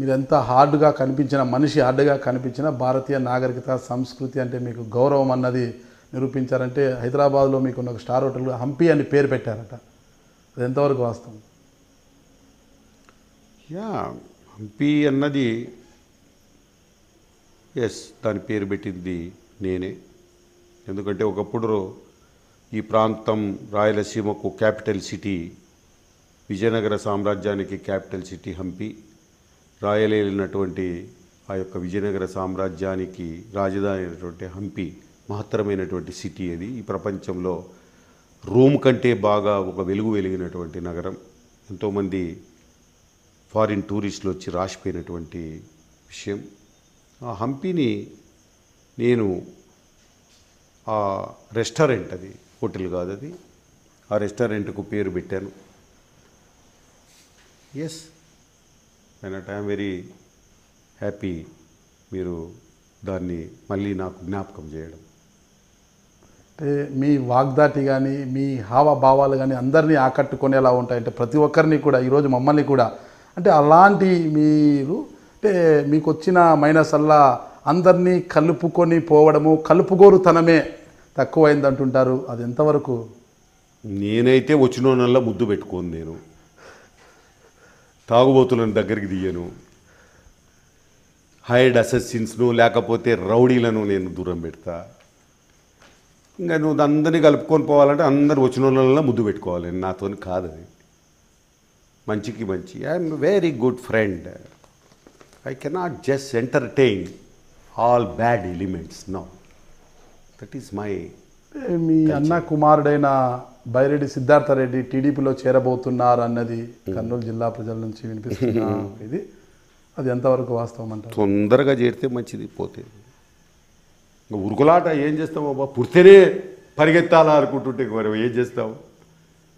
మీరు ఎంత హార్డ్గా కనిపించిన మనిషి హార్డ్గా కనిపించిన భారతీయ నాగరికత సంస్కృతి అంటే మీకు గౌరవం అన్నది నిరూపించారంటే హైదరాబాద్లో మీకు ఒక స్టార్ హోటల్ హంపి అని పేరు పెట్టారట. అది ఎంతవరకు వాస్తవం? యా, హంపి అన్నది దాని పేరు పెట్టింది నేనే. ఎందుకంటే ఒకప్పుడు ఈ ప్రాంతం రాయలసీమకు క్యాపిటల్ సిటీ, విజయనగర సామ్రాజ్యానికి క్యాపిటల్ సిటీ హంపి. రాయలేలినటువంటి ఆ యొక్క విజయనగర సామ్రాజ్యానికి రాజధాని అయినటువంటి హంపి మహత్తరమైనటువంటి సిటీ. అది ఈ ప్రపంచంలో రోమ్ కంటే బాగా ఒక వెలుగు వెలిగినటువంటి నగరం. ఎంతోమంది ఫారిన్ టూరిస్టులు వచ్చి రాసిపోయినటువంటి విషయం. ఆ హంపిని నేను ఆ రెస్టారెంట్, అది హోటల్ కాదు, అది ఆ రెస్టారెంట్కు పేరు పెట్టాను. ఐఎమ్ వెరీ హ్యాపీ మీరు దాన్ని మళ్ళీ నాకు జ్ఞాపకం చేయడం. అంటే మీ వాగ్దాటి కానీ మీ హావభావాలు కానీ అందరినీ ఆకట్టుకునేలా ఉంటాయంటే ప్రతి ఒక్కరిని కూడా ఈరోజు మమ్మల్ని కూడా అంటే అలాంటి మీరు అంటే మీకు వచ్చిన మైనస్ అల్లా అందరినీ కలుపుకొని పోవడము, కలుపుగోరుతనమే తక్కువైంది అంటుంటారు. అది ఎంతవరకు? నేనైతే వచ్చినోనల్లా ముద్దు పెట్టుకోను. నేను తాగుబోతులను దగ్గరికి తీయను. హైడ్ అసెసిన్స్ను లేకపోతే రౌడీలను నేను దూరం పెడతా. ఇంకా నువ్వు అందరినీ కలుపుకొని పోవాలంటే అందరు వచ్చిన వాళ్ళ ముద్దు పెట్టుకోవాలి. నాతో కాదు అది. మంచికి మంచి. I'm very good friend. I cannot just entertain all bad elements. No, that is my. మీ అన్న కుమారుడైన బైరెడ్డి సిద్ధార్థరెడ్డి టీడీపీలో చేరబోతున్నారు అన్నది కర్నూలు జిల్లా ప్రజల నుంచి వినిపిస్తున్న ఇది, అది ఎంతవరకు వాస్తవం అంటారు? తొందరగా చేరితే మంచిది. పోతే ఇంకా ఉరుకులాట ఏం చేస్తావు బాబా? పుడితేనే పరిగెత్తాలా అనుకుంటుంటే మరి ఏం చేస్తావు?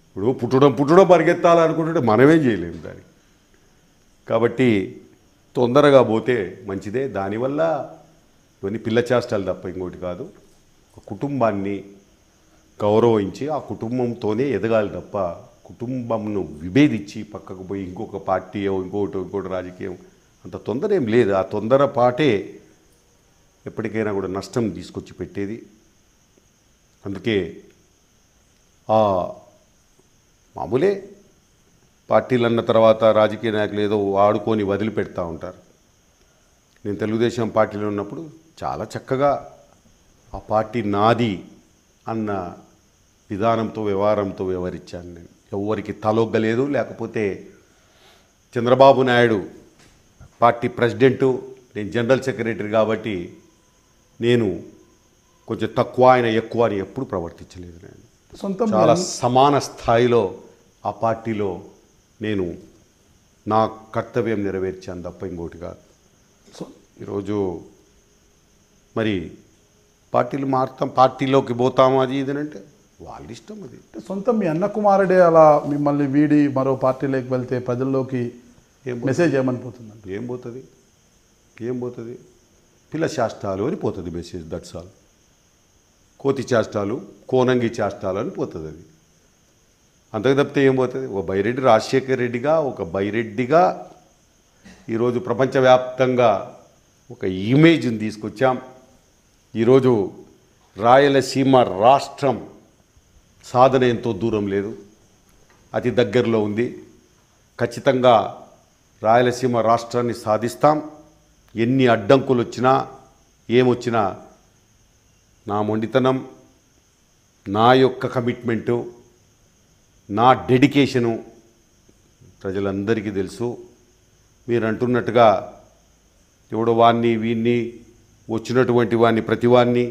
ఇప్పుడు పుట్టడం పరిగెత్తాలా అనుకుంటుంటే మనమేం చేయలేము దానికి. కాబట్టి తొందరగా పోతే మంచిదే. దానివల్ల ఇవన్నీ పిల్ల చేష్టాలు తప్ప ఇంకోటి కాదు. కుటుంబాన్ని గౌరవించి ఆ కుటుంబంతోనే ఎదగాలి తప్ప కుటుంబంను విభేదించి పక్కకు పోయి ఇంకొక పార్టీ ఇంకోటి రాజకీయం అంత తొందర ఏం లేదు. ఆ తొందరపాటే ఎప్పటికైనా కూడా నష్టం తీసుకొచ్చి పెట్టేది. అందుకే మామూలే పార్టీలు అన్న తర్వాత రాజకీయ నాయకులు ఏదో ఆడుకొని వదిలిపెడతా ఉంటారు. నేను తెలుగుదేశం పార్టీలో ఉన్నప్పుడు చాలా చక్కగా ఆ పార్టీ నాది అన్న విధానంతో వ్యవహారంతో వ్యవహరించాను. నేను ఎవరికి తలొగ్గలేదు. లేకపోతే చంద్రబాబు నాయుడు పార్టీ ప్రెసిడెంటు, నేను జనరల్ సెక్రటరీ కాబట్టి నేను కొంచెం తక్కువ ఆయన ఎక్కువ అని ఎప్పుడు ప్రవర్తించలేదు. నేను చాలా సమాన స్థాయిలో ఆ పార్టీలో నేను నా కర్తవ్యం నెరవేర్చాను తప్ప ఇంకోటి కాదు. ఈరోజు మరి పార్టీలు మారుతాం, పార్టీలోకి పోతాము అది ఇది అంటే వాళ్ళ ఇష్టం. అది సొంతం మీ అన్న కుమారుడే అలా మిమ్మల్ని వీడి మరో పార్టీలోకి వెళ్తే ప్రజల్లోకి మెసేజ్ ఏమనిపోతుందండి? ఏం పోతుంది? పిల్ల శాస్త్రాలు అని పోతుంది మెసేజ్. That's all. కోతి చేష్టాలు, కోనంగి చేష్టాలు అని పోతుంది. అది అంతకు తప్పితే ఏం పోతుంది? ఒక బైరెడ్డి రాజశేఖర్ రెడ్డిగా, ఒక బైరెడ్డిగా ఈరోజు ప్రపంచవ్యాప్తంగా ఒక ఇమేజ్ని తీసుకొచ్చాం. ఈరోజు రాయలసీమ రాష్ట్రం సాధన ఎంతో దూరం లేదు, అతి దగ్గరలో ఉంది. ఖచ్చితంగా రాయలసీమ రాష్ట్రాన్ని సాధిస్తాం. ఎన్ని అడ్డంకులు వచ్చినా ఏమొచ్చినా నా మొండితనం, నా యొక్క కమిట్మెంటు, నా డెడికేషను ప్రజలందరికీ తెలుసు. మీరు అంటున్నట్టుగా ఎవడో వాన్ని వీన్ని వచ్చినటువంటి వాడిని ప్రతివాన్ని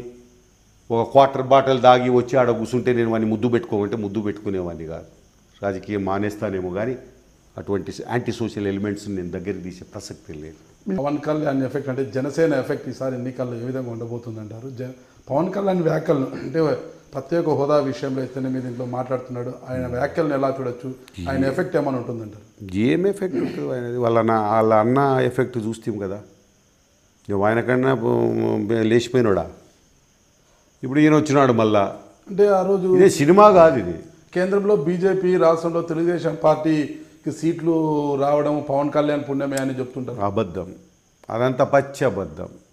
ఒక క్వార్టర్ బాటిల్ దాగి వచ్చి ఆడ కూర్చుంటే నేను వాడిని ముద్దు పెట్టుకోమంటే ముద్దు పెట్టుకునేవాడిని కాదు. రాజకీయం మానేస్తానేమో కానీ అటువంటి యాంటీ సోషల్ ఎలిమెంట్స్ నేను దగ్గరికి తీసే ప్రసక్తి లేదు. పవన్ కళ్యాణ్ ఎఫెక్ట్ అంటే జనసేన ఎఫెక్ట్ ఈసారి ఎన్నికల్లో ఏ విధంగా ఉండబోతుందంటారు? పవన్ కళ్యాణ్ వ్యాఖ్యలను అంటే ప్రత్యేక హోదా విషయంలో అయితేనే మీరు దీంట్లో మాట్లాడుతున్నాడు, ఆయన వ్యాఖ్యలను ఎలా చూడొచ్చు? ఆయన ఎఫెక్ట్ ఏమైనా ఉంటుందంటారు? ఏం ఎఫెక్ట్ ఉంటుంది ఆయనది? వాళ్ళ అన్న ఎఫెక్ట్ చూస్తాం కదా. ఆయన కన్నా లేచిపోయినాడా? ఇప్పుడు ఈయన వచ్చినాడు మళ్ళా. అంటే ఆ రోజు ఇదే సినిమా కాదు ఇది. కేంద్రంలో బీజేపీ, రాష్ట్రంలో తెలుగుదేశం పార్టీ సీట్లు రావడం పవన్ కళ్యాణ్ పుణ్యమే అని చెప్తుంటారు. అబద్ధం, అదంతా పచ్చి అబద్ధం.